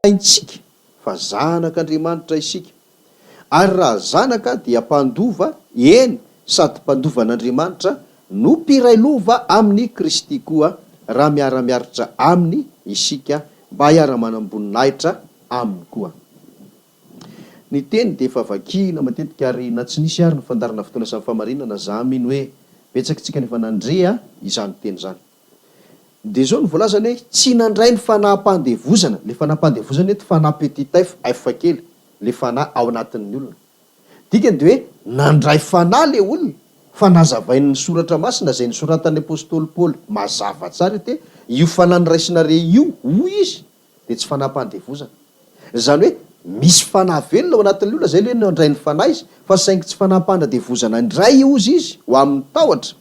Aintsika fa zanak'Andriamanitra isika. Ary raha zanaka dia mpandova, eny sady mpandovan'Andriamanitra no mpiray lova amin'ny Kristy koa, raha miara-miaritra aminy isika mba hiara-manamboninahitra aminy koa. Ny teny dia efa vakiana matetika ary na tsy nisy ary ny fandarana fotoana samy famarinana za mino hoe betsaka tsika nefa nandrea izany teny zany. Dia zao ny voalazany hoe tsy nandray ny fanaham-pandevozana, le fanaham-pandevozana eto fanahy efa kely, le fanahy ao anatin'ny olona. Dikany dia hoe nandray fanahy le olona, fa nazavainy ny soratra masina izay nisoratan'ny apôstôly Paoly mazava tsara te io fanahy niraisina re io hoy izy dia tsy fanaham-pandevozana. Zany hoe misy fanahy velona ao anatin'ny olona zay le nandray ny fanahy izy, fa saingy tsy fanaham-pandevozana ndray ozy izy ho amin'ny tahotra,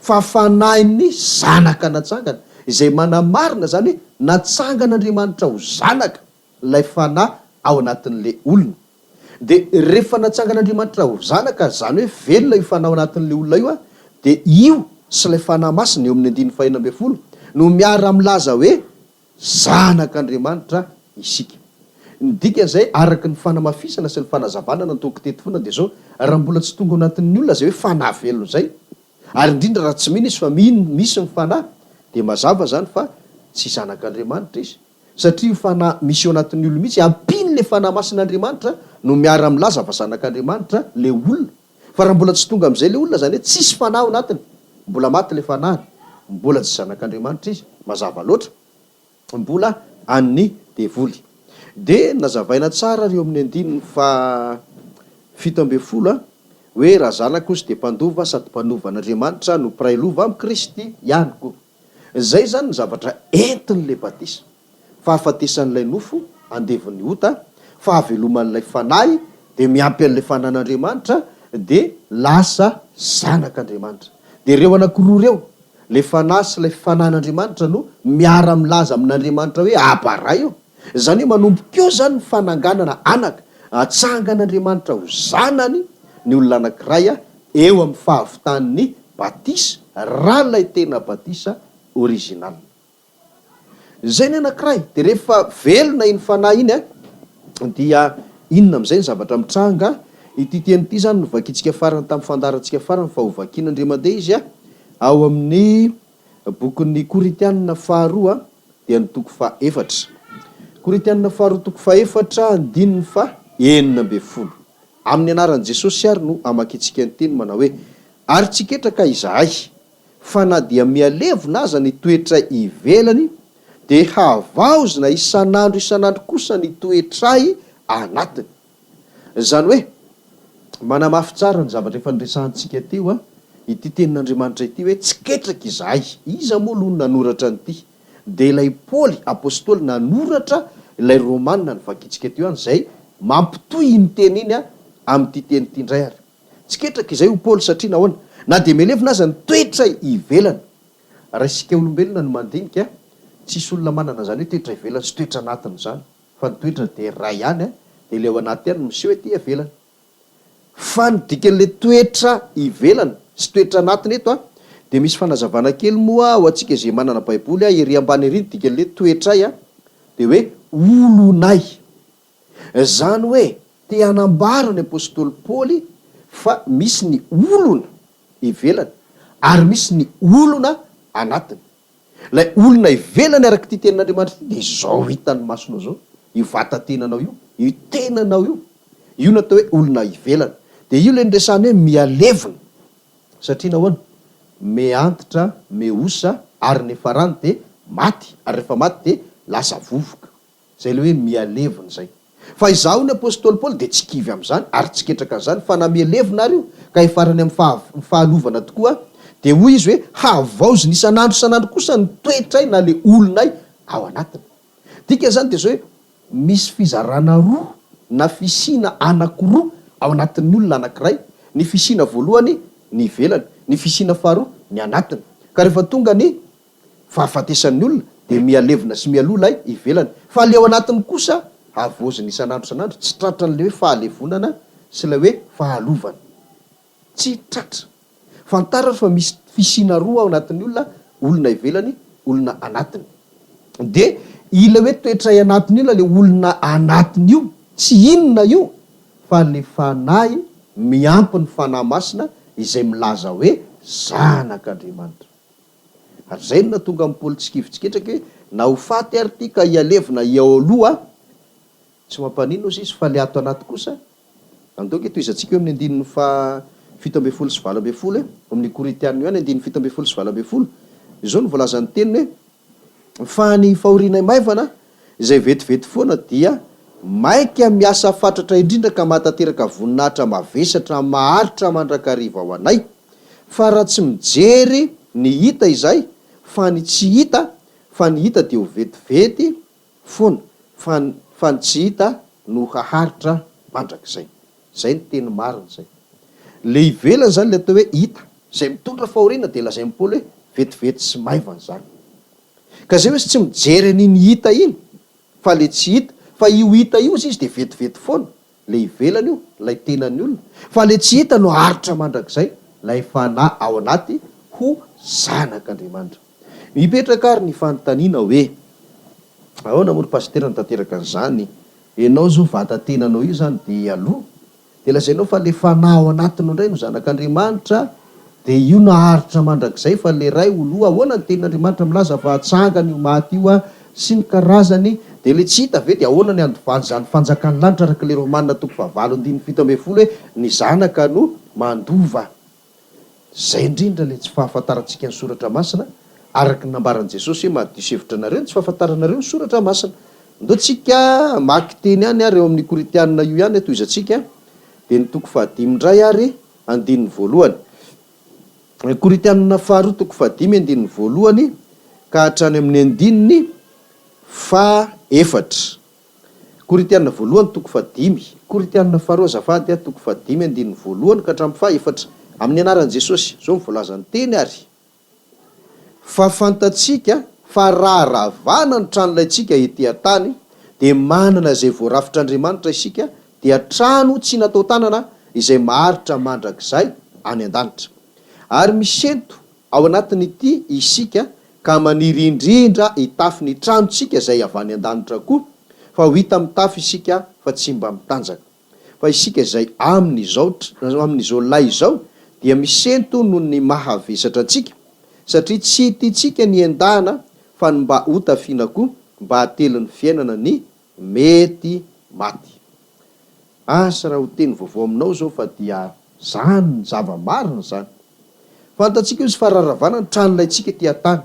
fa fanahin'ny zanaka natsangana, izay manamarina zany hoe natsangan'Andriamanitra ho zanaka ilay fanahy ao anatin'le olona. Dia rehefa natsangan'Andriamanitra ho zanaka, zany hoe velona io fanahy ao anatin'le olona io dia io sy ilay fanahy masina eo amin'ny 1:4 no miara-milaza hoe zanak'Andriamanitra isika. Ny dikan'izay araky ny fanamafisana sy ny fanazavana nantoko teto foana dia zao, raha mbola tsy tonga ao anatin'ny olona zay hoe fanahy velona zay, ary indrindra raha tsy mino izy fa misy ny fanahy, dia mazava zany fa tsy zanak'Andriamanitra izy, satria fanahy misy eo anatin'ny olona mihitsy ampiny le fanahy masin'Andriamanitra no miara-milaza fa zanak'Andriamanitra le olona. Fa raha mbola tsy tonga amin'izay le olona zany hoe tsisy fanahy ao anatiny, mbola maty le fanahy, mbola tsy zanak'Andriamanitra izy, mazava loatra, mbola an'ny devoly. Dia nazavaina tsara eo amin'ny 7:10 hoe raha zanaka ozy dia mpandova sady mpanovan'Andriamanitra no mpiray lova amin'ny Kristy ihany koa. Zay zany ny zavatra entin'le batisa, fahafatesan'ilay nofo andevon'ny ota, fahaveloman'ilay fanahy, dia miampy an'ilay fanan'Andriamanitra, dia lasa zanak'Andriamanitra. Dia ireo anankiroa reo, le fanahy sy ilay fanan'Andriamanitra no miara-milaza amin'Andriamanitra hoe abaray io. Zany hoe manomboka eo zany ny fananganana anaka, atsangan'Andriamanitra ho zanany ny olona anankiray eo amin'ny fahavitan'ny batisa, raha ilay tena batisa original. Zay ny anankiray. Dia rehefa velona iny fanahy iny dia inona amin'izay ny zavatra mitranga. Ity teny ity zany no vakintsika farany tamin'ny fandarantsika farany fa ho vakian'Andria mandeha izy ao amin'ny bokin'ny Koritianina 2 dia ny toko 4. Koritianina 2 toko 4 andininy 9. Amin'ny anaran'i Jesosy ary no amakitsika ny teny manao hoe ary tsy ketraka izahay fa na dia mialevona aza ny toetra ivelany, dia havaozina isan'andro kosa ny toetray anatiny. Zany hoe manamafy tsara ny zavatra efa niresahantsika teo ity tenin'Andriamanitra ity hoe tsy ketraka izahay. Iza moa aloha nanoratra an'ity? Dia ilay Paoly apôstôly nanoratra ilay Romanina ny vakitsika teo any, zay mampitohy iny teny iny amin'ity teny ity indray ary. Tsy ketraka izay ho Paoly satria nahoana? Na dia mialevina aza ny toetra ivelany. Raha isika olombelona no mandinika, tsisy olona manana zany hoe toetra ivelany sy toetra anatiny zany, fa ny toetra dia ray ihany dia le ao anaty ihany miseho hoe ty ivelany. Fa ny dikan'le toetra ivelany sy toetra anatiny eto dia misy fanazavana kely moa ho antsika izay manana baiboly ery ambany ery ny dikan'le toetray dia hoe olonay. Zany hoe te hanambara ny apôstôly Paoly fa misy ny olona ivelany ary misy ny olona anatiny. Ilay olona ivelany araka ity tenin'Andriamanitra dia izao hitan'ny masonao zao, io vatan-tenanao io, io tenanao io natao hoe olona ivelany. Dia io le nresahany hoe mialevina, satria nahoana? Meantitra, meosa ary ny farany dia maty, ary rehefa maty dia lasa vovoka. Zay le hoe mialevina zay. Fa izaho ny apôstôly Paoly dia tsy kivy amin'izany ary tsy ketraka an'izany, fa na mialevina ary io ka hifarany amin'ny fahalovana tokoa dia hoy izy hoe havaoziny isan'andro kosa ny toetray na le olonay ao anatiny. Dika zany dia zao hoe misy fizarana roa na fisina anankiroa ao anatin'ny olona anankiray. Ny fisina voalohany ny ivelany, ny fisina faharoa ny anatiny. Ka rehefa tonga ny fahafatesan'ny olona dia mialevina sy mialola ivelany, fa le ao anatiny kosa havaoziny isan'andro, tsy tratra n'le hoe fahalevonana sy ilay hoe fahalovana. Tsy tratra. Fantaratra fa misy fisina roa ao anatin'ny olona ivelany, olona anatiny. de ila hoe toetra anatiny io la le olona anatiny io tsy inona io fa le fanahy miampy ny fanahy masina izay milaza hoe zanak'Andriamanitra. Ary zay no natonga amin'ny politika fitsiketraka hoe na ho faty ary ty ka ialevina iao aloha tsy mampanino izy fa le ato anaty kosa andoky toy izantsika eo amin'ny andininy fa 17 sy 20 amin'ny Koritianina io any andininy 17 sy 20 izao no voalazan'ny teniny hoe fa ny fahorianay maivana izay vetivety foana dia maika miasa fatratra indrindra ka mahatateraka voninahitra mavesatra maharitra mandrakariva ao anay fa raha tsy mijery ny hita izay fa ny tsy hita fa ny hita dia ho vetivety foana fa ny tsy hita no haharitra mandrakizay. Zay ny teny marina zay. Le ivelany zany le atao hoe hita zay mitondra fahoriana dia lazay Paoly hoe vetivety sy maivana zany. Ka zay hoe tsy mijery an'iny hita iny fa le tsy hita fa io hita io izy dia vetivety foana le ivelany io lay tenany olona fa le tsy hita no haritra mandrakizay lay fanahy ao anaty ho zanak'Andriamanitra. Mipetraka ary ny fanontaniana hoe ahoana moa ry pasitera nitateraka an'izany ianao zao vatan-tenanao io zany dia aloha dia lazainao fa le fanahy ao anatiny indray no zanak'Andriamanitra dia io naharitra mandrakizay fa le ray oloha ahoana ny tenin'Andriamanitra milaza fa hatsangany io maty io sy ny karazany dia le tsy hita ve dia ahoana ny andovan'ny zany fanjakan'ny lanitra araka le Romanina 9:17 hoe ny zanaka no mandova. Zay indrindra le tsy fahafantarantsika ny soratra masina araka nambaran'i Jesosy hoe mahdisevitra nareo tsy fahafantaranareo ny soratra masina. Ndao tsika maky teny any ary eo amin'ny Koritianina io ihany toy izantsika dia ny 5 ary andininy voalohany. Koritianina 5 2 ka hatrany amin'ny andininy 4. Koritianina 1 Koritianina 5 azafady 5 ka hatramin'ny 4 amin'ny anaran'i Jesosy zao mivolazany teny ary fa fantatsika fa raharavana ny tranolayntsika etỳ tany dia manana izay voarafitr'Andriamanitra isika dia trano tsy natao tanana izay maharitra mandrakizay any an-danitra ary misento ao anatin'ity isika ka maniry indrindra hitafy ny tranontsika izay avy any an-danitra koa fa ho hita mitafy isika fa tsy mba mitanjaka fa isika izay amin'izao lay izao dia misento noho ny mahavesatra antsika satria tsy tiantsika ny endahana fa ny mba hotafiana koa mba hatelin'ny fiainana ny mety maty. Asa raha ho teny vaovao aminao zao fa dia zany ny zava-marina zany. Fantatsika izy fa raharavana ny tranolayntsika etỳ tany.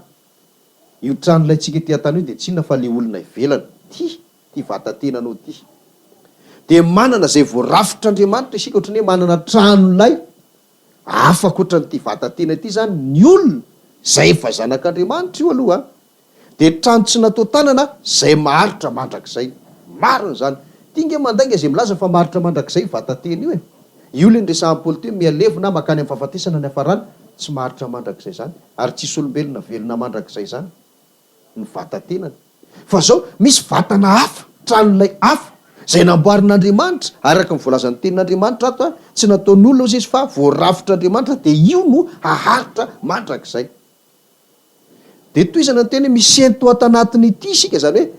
Io tranolayntsika etỳ tany io dia tsy inona fa le olona ivelany ty vatan-tenanao ty. Dia manana izay voarafitr'Andriamanitra isika ohatrany hoe manana tranolay afaka ohatran'ity vatan-tena ity zany ny olona zay efa zanak'Andriamanitra io aloha dia trano tsy natao tanana zay maharitra mandrakizay. Marina zany. Tinga mandainga izay milaza fa maharitra mandrakizay vatan-tena io e. Io le nresahan'ny Paoly teo mialevina makany amin'ny fahafatesana ny hafarana tsy maharitra mandrakizay zany ary tsisy olombelona velona mandrakizay zany ny vatan-tenany. Fa zao misy vatana hafa tranolay hafa zay namboarin'Andriamanitra araka ny voalazan'ny tenin'Andriamanitra ato tsy nataon'olona izy fa voarafitr'Andriamanitra dia io no haharitra mandrakizay. Dia toy izany ny teny misento ato anatiny ity isika zany hoe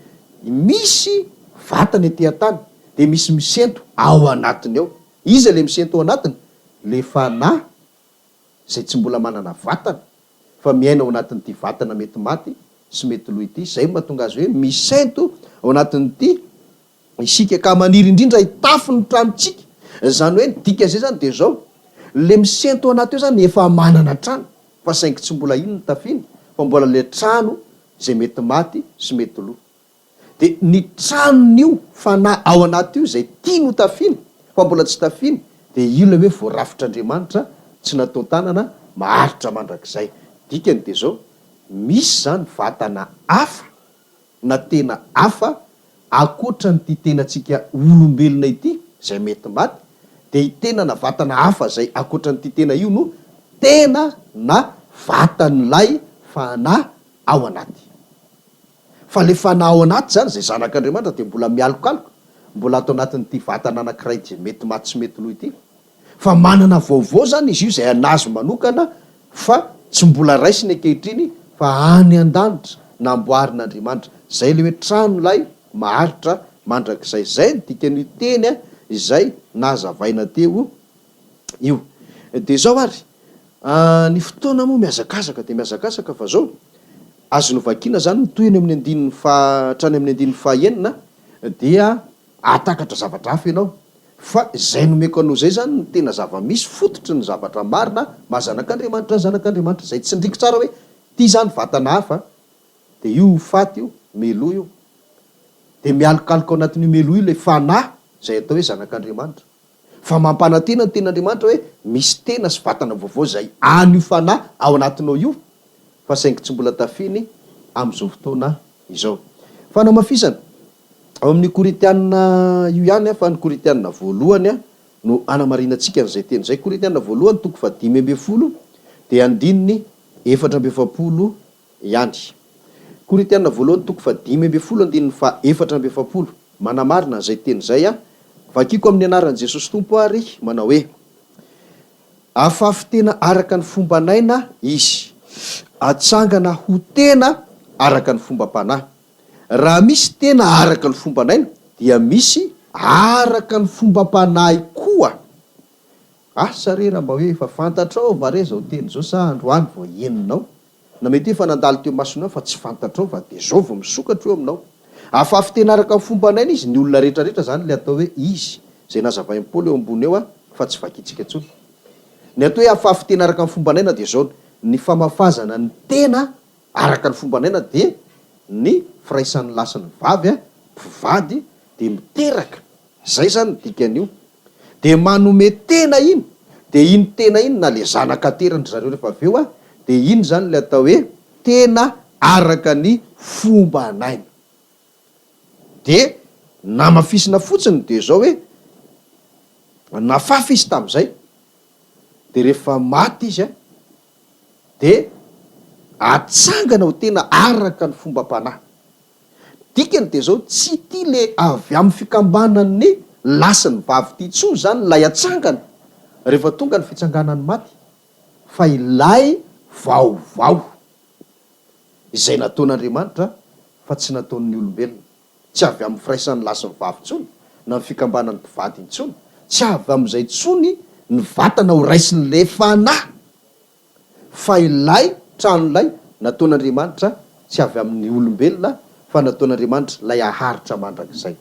misy vatana etỳ tany dia misy misento ao anatiny ao. Iza le misento ao anatiny? Le fanahy zay tsy mbola manana vatana fa miaina ao anatin'ity vatana mety maty sy mety loha ity. Zay mahatonga azy hoe misento ao anatin'ity isika ka maniry indrindra hitafy ny tranontsika. Zany hoe dika zay zany dia zao le misento ao anaty eo zany efa manana trano fa saingy tsy mbola ino ny tafiany fa mbola le trano zay mety maty sy mety loha. Dia ny tranon'io fanahy ao anaty io zay tiany ho tafiany fa mbola tsy tafiany dia io le hoe voarafitr'Andriamanitra tsy natao tanana maharitra mandrakizay. Dikany dia zao misy zany vatana hafa na tena hafa akoatra nyty tenantsika olombelona ity zay mety maty dia hitenana vatana hafa zay akoatra nyty tena io no tena na vatan'ilay fanahy ao anaty. Fa le fanahy ao anaty zany zay zanak'Andriamanitra dia mbola mialokaloka mbola ato anatin'ity vatana anankiray zay mety maty sy mety loha ity fa manana vaovao zany izy io zay anazy manokana fa tsy mbola raisiny ankehitriny fa any an-danitra namboarin'Andriamanitra. Zay le hoe trano lay maharitra mandrakizay. Zay ny dikany teny izay nazavaina teo io. De zao ary ny fotoana moa miazakazaka de miazakazaka fa zao azo novakiana zany toy amin'ny andininy hatrany amin'ny andininy fahaenina dia atakatra zavatra hafa ianao. Fa zay nomeko anao zay zany ny tena zava-misy fototry ny zavatra marina mazanak'Andriamanitra zanak'Andriamanitra zay tsy ndriky tsara hoe ty zany vatana hafa de io faty io melo io de mialokaloka ao anatin'io melo io le fanahy zay atao hoe zanak'Andriamanitra. Fa mampanantena ny ten'Andriamanitra hoe misy tena sy vatana vaovao zay anio fanahy ao anatinao io fa saingy tsy mbola tafiny am'izao fotoana izao. Fa namafisana ao amin'ny Koritianina io ihany fa ny Koritianina voalohany no anamarinatsika an'izay teny zay. Koritianina voalohany 5:10 de andininy 4:70 ihany. Koritianina voalohany 5:10 andininy 4:70 manamarina zay teny zay vakiko amin'ny anaran'i Jesosy Tompo ary manao hoe afafy tena araka ny fombanaina izy, atsangana ho tena araka ny fombam-panahy. Raha misy tena araka ny fombanaina dia misy araka ny fombam-panahy koa. Asa rera mba hoe efa fantatrao mare zao teny zao sa androany vao eninao na mety efa nandalo teo masonao fa tsy fantatrao fa de zao vao misokatra eo aminao. Afafy tena araka ny fombanaina izy ny olona rehetrarehetra zany le atao hoe izy zay nazavain'i Paoly eo ambony eo fa tsy vakitsika intsony. Ny atao hoe afafy tena araka ny fombanaina de zao ny famafazana ny tena araka ny fombanaina de ny firaisan'ny lasan'ny vavy mpivady de miteraka. Zay zany dikan'io. De manome tena iny de iny tena iny na le zanakaterandry zareo rehefa avy eo de iny zany le atao hoe tena araka ny fombanaina. De namafisina fotsiny de zao hoe nafafy izy tam'izay de rehefa maty izy de atsangana ho tena araka ny fombam-panahy. Dikany de zao tsy ty le avy amin'ny fikambanan'ny lasan'ny vavy ty tso zany lay atsangana rehefa tonga ny fitsanganany maty fa ilay vaovao izay nataon'Andriamanitra fa tsy nataon'ny olombelona. Tsy avy amin'ny firaisan'ny lasan'ny vavy tsony na ny fikambanan'ny mpivady intsony, tsy avy amin'izay tsony ny vatana ho raisin'le fanahy fa ilay tranolay nataon'Andriamanitra tsy avy amin'ny olombelona fa nataon'Andriamanitra lay aharitra mandrakizay.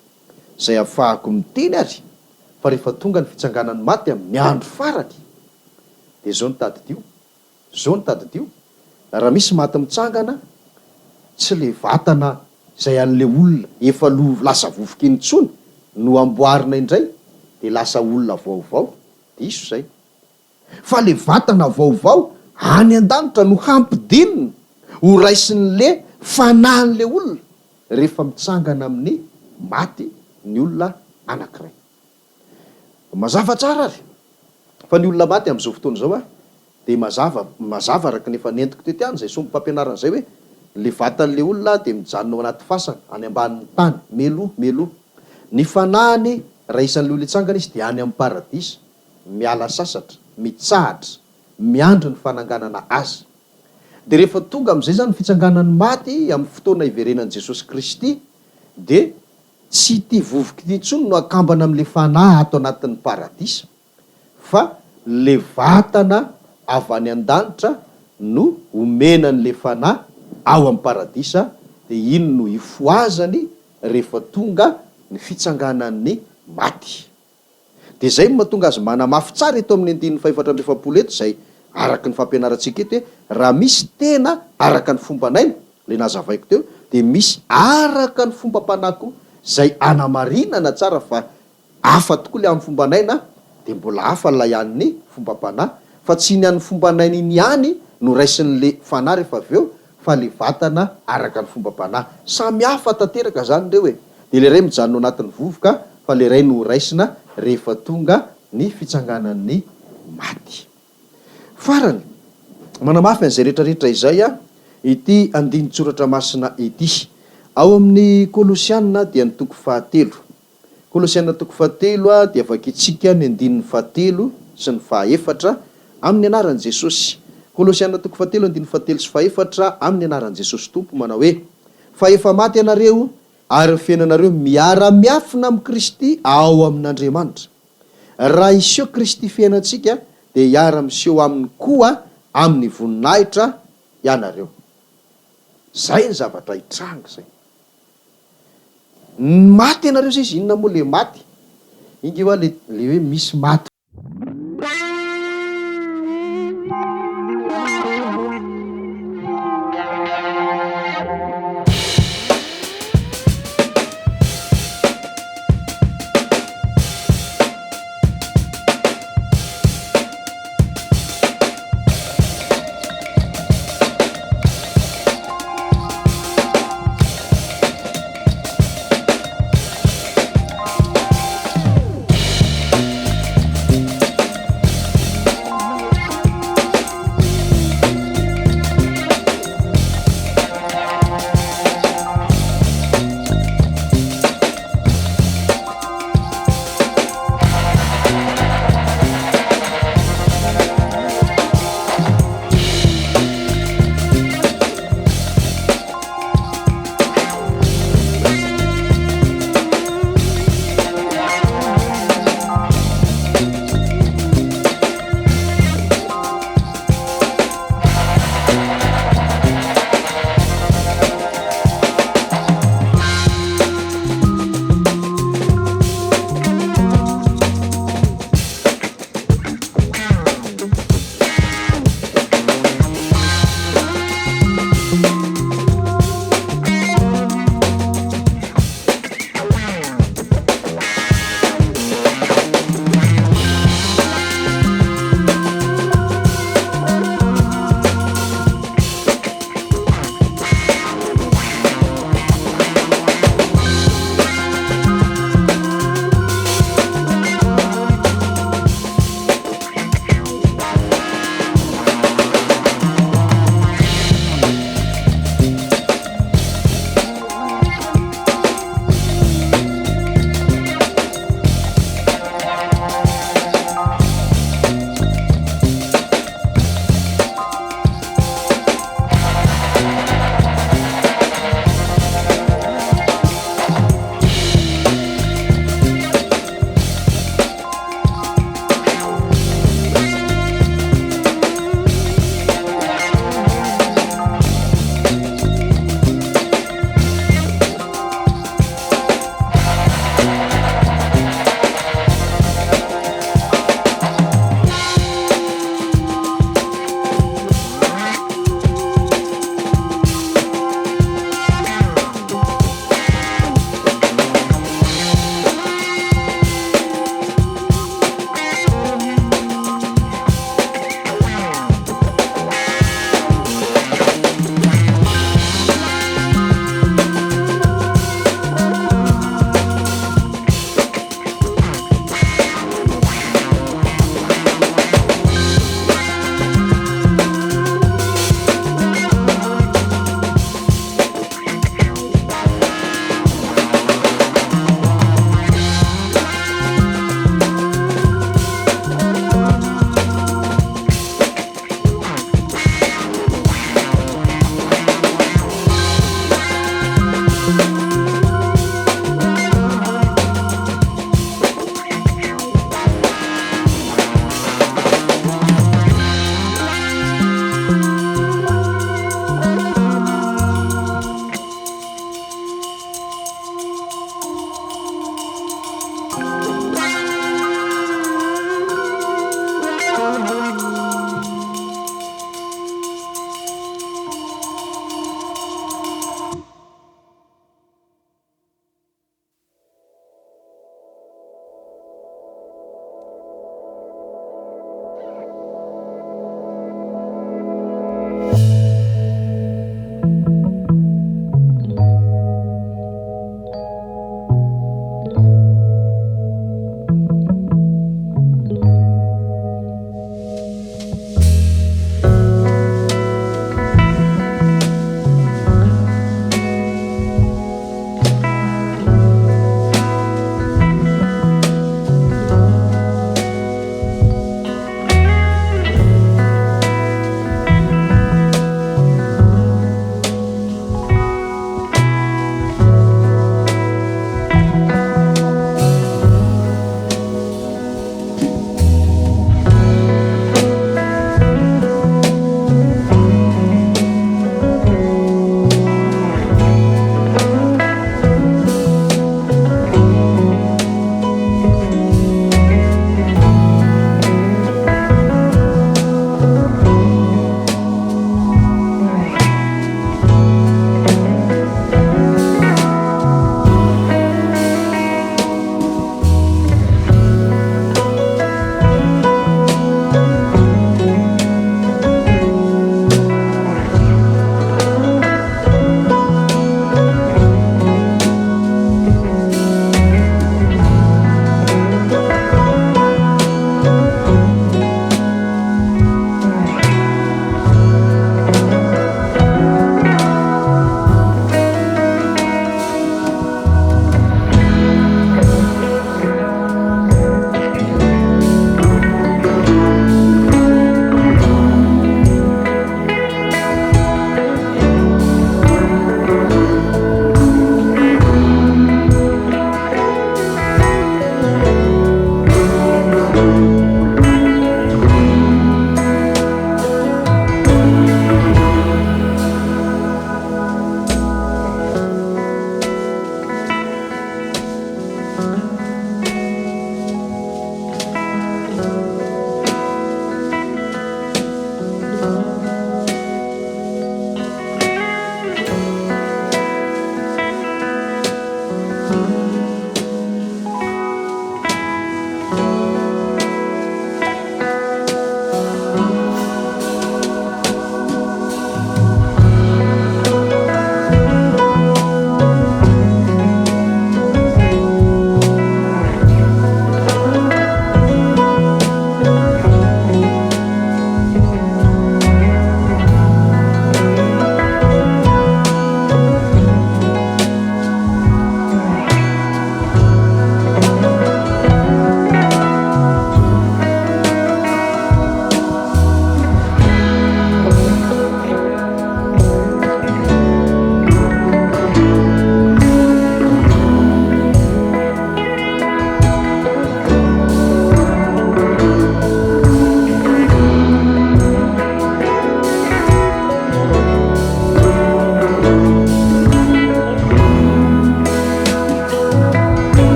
Zay ahafahako miteny ary fa rehefa tonga ny fitsanganany maty amin'ny andro farany de zao ny tadidio, zao ny tadidio. Raha misy maty mitsangana tsy le vatana zay an'le olona efa lasa vovoka iny tsony no amboarina indray de lasa olona vaovao de iso zay. Fa le vatana vaovao any an-danitra no hampidinina ho raisin'le fanahin'le olona rehefa mitsangana amin'ny maty ny olona anankiray. Mazava tsara ary fa ny olona maty am'izao fotoana zao de mazava araka nefa nentiko tety any zay sombo mpampianarana zay hoe le vatan'le olona de mijanona ao anaty fasana any ambanin'ny tany melo. Ny fanahiny raisan'le olona itsangana izy de any amin'ny paradisa miala sasatra, mitsahatra, miandro ny fananganana azy. De rehefa tonga am'izay zany fitsanganany maty amin'ny fotoana iverenan'i Jesosy Kristy de tsy ty vovoky ty intsony no akambana amin'le fanahy ato anatin'ny paradisa fa le vatana avy any an-danitra no omenan'le fanahy ao amin'ny paradisa de iny no ifoazany rehefa tonga ny fitsanganan'ny maty. De zay mahatonga azy manamafy tsara eto amin'ny andininy 470 eto zay araka ny fampianarantsika eto hoe raha misy tena araka ny fombanaina le nazavaiko teo de misy araka ny fombam-panahy zay anamarinana tsara fa hafa tokoa le amin'ny fombanaina de mbola hafa lay an'ny fombam-panahy fa tsy ny an'ny fombanaina iny ihany no raisin'le fanahy rehefa avy eo fa le vatana araka ny fombam-panahy. Samy hafa tanteraka zany reo de le ray mijanona anatin'ny vovoka fa le ray no raisina rehefa tonga ny fitsanganan'ny maty. Farany manamafy an'izay rehetrarehetra izay ity andinitsoratra masina ity ao amin'ny Kolosianina dia ny toko 7. Kolosianina toko 7 dia vakitsika ny andininy 7 sy ny 4 amin'ny anaran'i Jesosy. Kolosiana 3:7-8 amin'ny anaran'i Jesosy Tompo manao hoe fa efa maty ianareo ary fiainanareo miara-miafina amin'ny Kristy ao amin'Andriamanitra. Raha iseho Kristy fiainantsika dia hiara-miseho aminy koa amin'ny voninahitra ianareo. Zay ny zavatra hitranga zay. Maty ianareo zay izy, inona moa le maty? Ingy hoa le hoe misy maty